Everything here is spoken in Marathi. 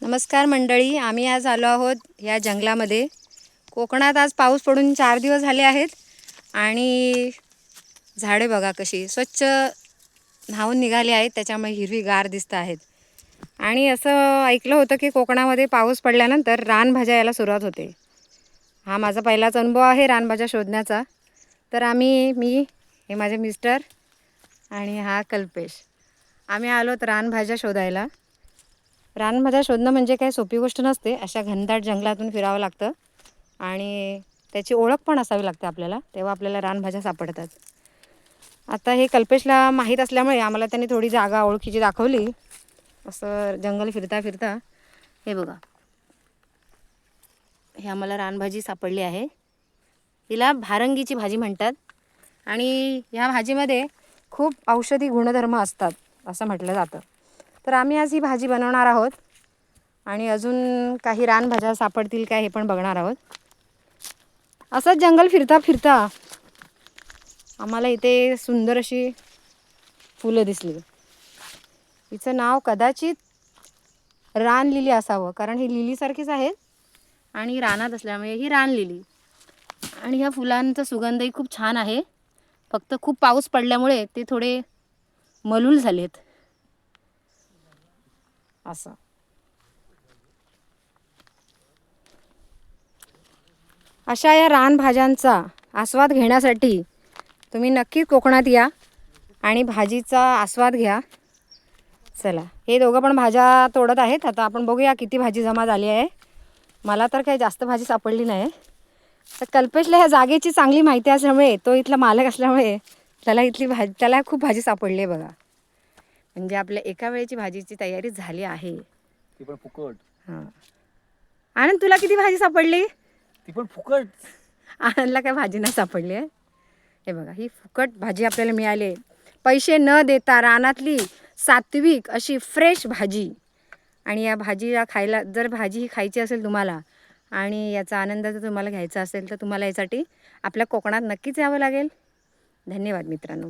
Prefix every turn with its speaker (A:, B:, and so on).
A: नमस्कार मंडळी, आम्ही आज आलो आहोत या जंगलामध्ये. कोकणात आज पाऊस पडून 4 दिवस झाले आहेत आणि झाडे बघा कशी स्वच्छ न्हावून निघाली आहेत, त्याच्यामुळे हिरवीगार दिसत आहेत. आणि असं ऐकलं होतं की कोकणामध्ये पाऊस पडल्यानंतर रानभाज्या यायला सुरुवात होते. हा माझा पहिलाच अनुभव आहे रानभाज्या शोधण्याचा. तर मी हे माझे मिस्टर आणि हा कल्पेश, आम्ही आलोत रानभाज्या शोधायला. रानभाज्या शोधणं म्हणजे काही सोपी गोष्ट नसते. अशा घनदाट जंगलातून फिरावं लागतं आणि त्याची ओळख पण असावी लागते आपल्याला, तेव्हा आपल्याला रानभाज्या सापडतात. आता हे कल्पेशला माहीत असल्यामुळे आम्हाला त्यांनी थोडी जागा ओळखीची दाखवली. असं जंगल फिरता फिरता हे बघा, हे आम्हाला रानभाजी सापडली आहे. हिला भारंगीची भाजी म्हणतात आणि ह्या भाजीमध्ये खूप औषधी गुणधर्म असतात असं म्हटलं जातं. तर आम्ही आज ही भाजी बनवणार आहोत आणि अजून काही रानभाज्या सापडतील काय हे पण बघणार आहोत. असंच जंगल फिरता फिरता आम्हाला इथे सुंदर अशी फुलं दिसली. हिचं नाव कदाचित रान लिली असावं, कारण ही लिलीसारखीच आहे आणि रानात असल्यामुळे ही रान लिली. आणि ह्या फुलांचा सुगंधही खूप छान आहे. फक्त खूप पाऊस पडल्यामुळे ते थोडे मलूल झालेत. असं अशा या रानभाज्यांचा आस्वाद घेण्यासाठी तुम्ही नक्की कोकणात या आणि भाजीचा आस्वाद घ्या. चला, हे दोघं पण भाज्या तोडत आहेत. आता आपण बघूया किती भाजी जमा झाली आहे. मला तर काही जास्त भाजी सापडली नाही. तर कल्पेशला ह्या जागेची चांगली माहिती असल्यामुळे, तो इथला मालक असल्यामुळे त्याला खूप भाजी सापडली आहे बघा. म्हणजे आपल्या एका वेळेची भाजीची तयारी झाली आहे.
B: ती पण फुकट.
A: हां, आनंद तुला किती भाजी सापडली?
B: ती पण फुकट.
A: आनंदला काय भाजी नाही सापडली आहे. हे बघा, ही फुकट भाजी आपल्याला मिळाली आहे. पैसे न देता रानातली सात्विक अशी फ्रेश भाजी. आणि या भाजीला खायला, जर भाजी ही खायची असेल तुम्हाला आणि याचा आनंद जर तुम्हाला घ्यायचा असेल तर तुम्हाला यासाठी आपल्या कोकणात नक्कीच यावं लागेल. धन्यवाद मित्रांनो.